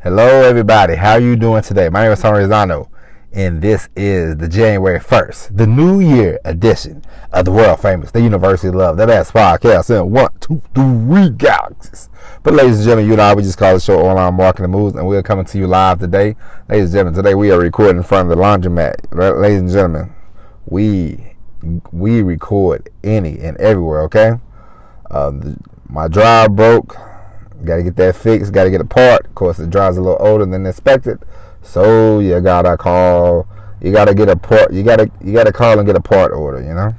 Hello, everybody. How are you doing today? My name is Tony Rizano, and this is the January 1st, the New Year edition of the world famous, the University of Love, the best podcast in 1, 2, 3 galaxies. But ladies and gentlemen, you and I, we just call the show Online Marketing Moves, and we're coming to you live today. Ladies and gentlemen, today we are recording in front of the laundromat. Right? Ladies and gentlemen, we record any and everywhere, okay? My drive broke. Got to get that fixed. Got to get a part. Of course, the drive's a little older than expected, so you gotta call. You gotta get a part. You gotta call and get a part order. You know,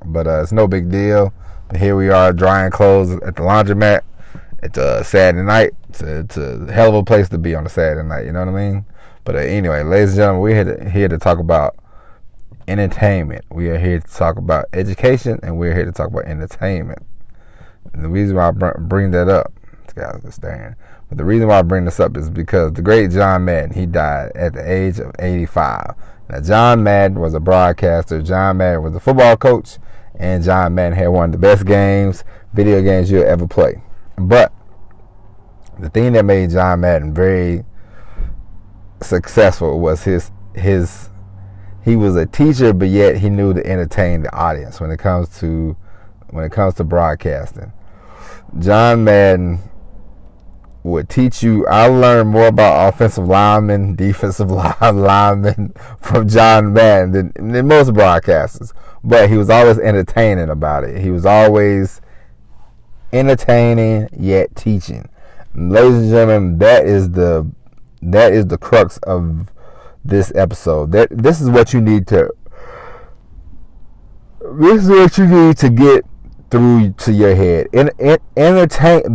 but it's no big deal. But here we are, drying clothes at the laundromat. It's a Saturday night. It's a hell of a place to be on a Saturday night. You know what I mean? But anyway, ladies and gentlemen, we're here to talk about entertainment. We are here to talk about education, and we're here to talk about entertainment. And the reason why I bring that up. But the reason why I bring this up is because the great John Madden, he died at the age of 85. Now, John Madden was a broadcaster. John Madden was a football coach. And John Madden had one of the best video games you'll ever play. But the thing that made John Madden very successful was he was a teacher, but yet he knew to entertain the audience when it comes to broadcasting. John Madden would teach you. I learned more about offensive linemen, defensive linemen from John Madden than most broadcasters. But he was always entertaining about it. He was always entertaining yet teaching. And ladies and gentlemen, that is the crux of this episode. This is what you need to get through to your head.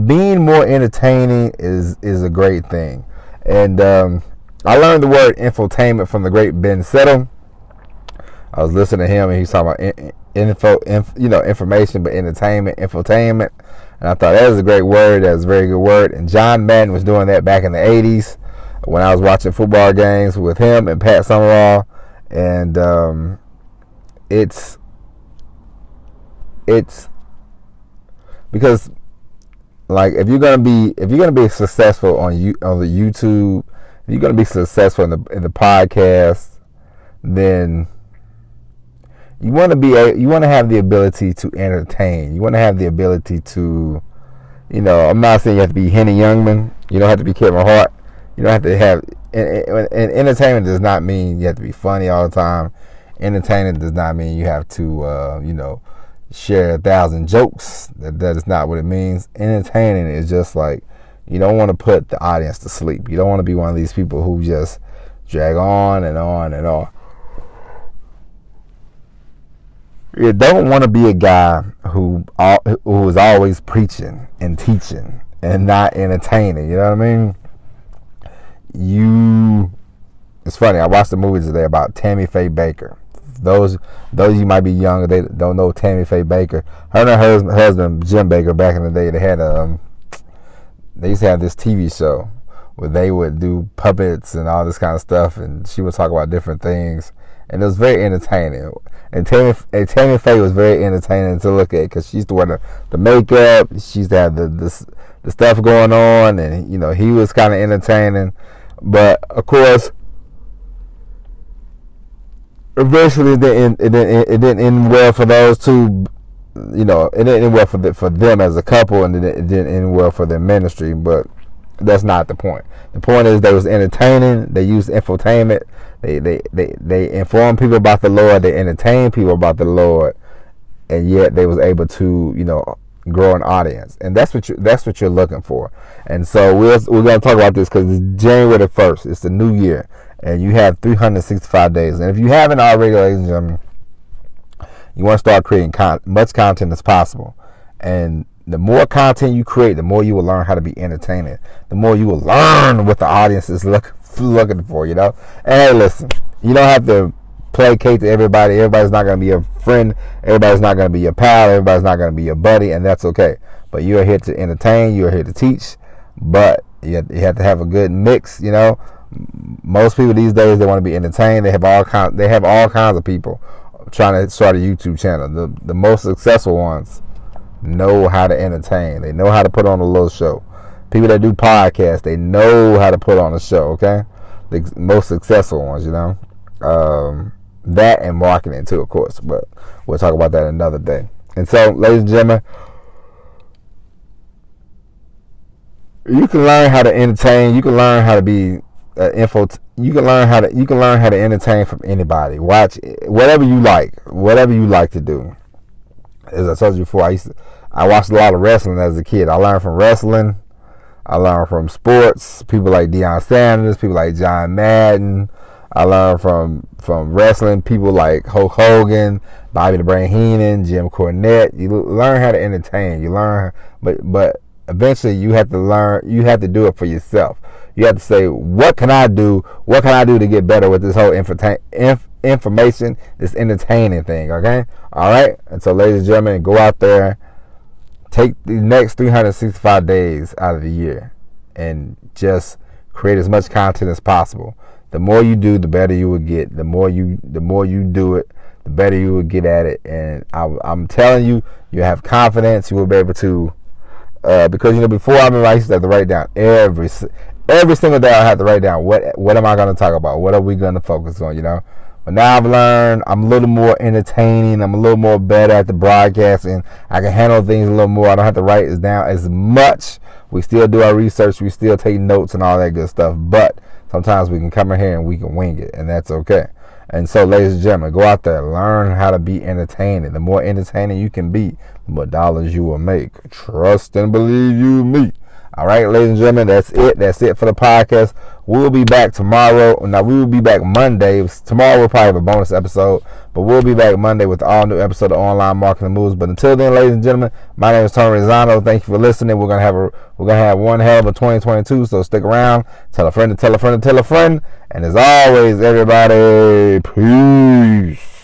Being more entertaining is a great thing. And I learned the word infotainment from the great Ben Settle. I was listening to him, and he's talking about information, but entertainment, infotainment. And I thought that was a great word. That was a very good word. And John Madden was doing that back in the 80s when I was watching football games with him and Pat Summerall. And it's because, like, if you're gonna be successful on the YouTube, if you're gonna be successful in the podcast, then you want to have the ability to entertain. You want to have the ability to, I'm not saying you have to be Henny Youngman. You don't have to be Kevin Hart. You don't have to have. And entertainment does not mean you have to be funny all the time. Entertainment does not mean you have to, share 1,000 jokes. That is not what it means. Entertaining is just like, you don't want to put the audience to sleep. You don't want to be one of these people who just drag on and on and on. You don't want to be a guy who is always preaching and teaching and not entertaining. You know what I mean? It's funny. I watched a movie today about Tammy Faye Baker. Those you might be younger, they don't know Tammy Faye Baker. Her and her husband Jim Baker, back in the day, they used to have this TV show where they would do puppets and all this kind of stuff, and she would talk about different things, and it was very entertaining. And Tammy Faye was very entertaining to look at because she used to wear the makeup, she used to have the stuff going on, and he was kind of entertaining, but of course, eventually, it didn't end well for those two. It didn't end well for them as a couple, and it didn't end well for their ministry. But that's not the point. The point is they was entertaining. They used infotainment. They informed people about the Lord. They entertained people about the Lord, and yet they was able to grow an audience. And that's what you're looking for. And so we're gonna talk about this because it's January the 1st. It's the new year. And you have 365 days. And if you haven't already, ladies and gentlemen, you want to start creating much content as possible. And the more content you create, the more you will learn how to be entertaining. The more you will learn what the audience is looking for, And hey, listen, you don't have to placate to everybody. Everybody's not going to be your friend. Everybody's not going to be your pal. Everybody's not going to be your buddy, and that's okay. But you are here to entertain. You are here to teach. But you have to have a good mix, Most people these days, they want to be entertained. They have all kinds of people trying to start a YouTube channel. The most successful ones know how to entertain. They know how to put on a little show. People that do podcasts, they know how to put on a show, okay? The most successful ones, you know. That and marketing too, of course, but we'll talk about that another day. And so, ladies and gentlemen, you can learn how to entertain. You can learn how to be You can learn how to entertain from anybody. Watch whatever you like to do. As I told you before, I watched a lot of wrestling as a kid. I learned from wrestling. I learned from sports. People like Deion Sanders. People like John Madden. I learned from wrestling. People like Hulk Hogan, Bobby the Brain Heenan, Jim Cornette. You learn how to entertain. You learn, but eventually you have to learn. You have to do it for yourself. You have to say, what can I do? What can I do to get better with this whole information, this entertaining thing, okay? All right? And so, ladies and gentlemen, go out there. Take the next 365 days out of the year and just create as much content as possible. The more you do, the better you will get. The more you do it, the better you will get at it. And I'm telling you, you have confidence. You will be able to, because before I used to have to write down every single day. I have to write down what am I going to talk about? What are we going to focus on? But now I've learned I'm a little more entertaining. I'm a little more better at the broadcasting. I can handle things a little more. I don't have to write it down as much. We still do our research. We still take notes and all that good stuff. But sometimes we can come in here and we can wing it, and that's okay. And so, ladies and gentlemen, go out there, learn how to be entertaining. The more entertaining you can be, the more dollars you will make. Trust and believe you me. All right, ladies and gentlemen, that's it. That's it for the podcast. We'll be back tomorrow. Now, we will be back Monday. Tomorrow we'll probably have a bonus episode, but we'll be back Monday with an all-new episode of Online Marketing Moves. But until then, ladies and gentlemen, my name is Tony Rizzano. Thank you for listening. We're gonna have one hell of a 2022. So stick around. Tell a friend to tell a friend to tell a friend. And as always, everybody, peace.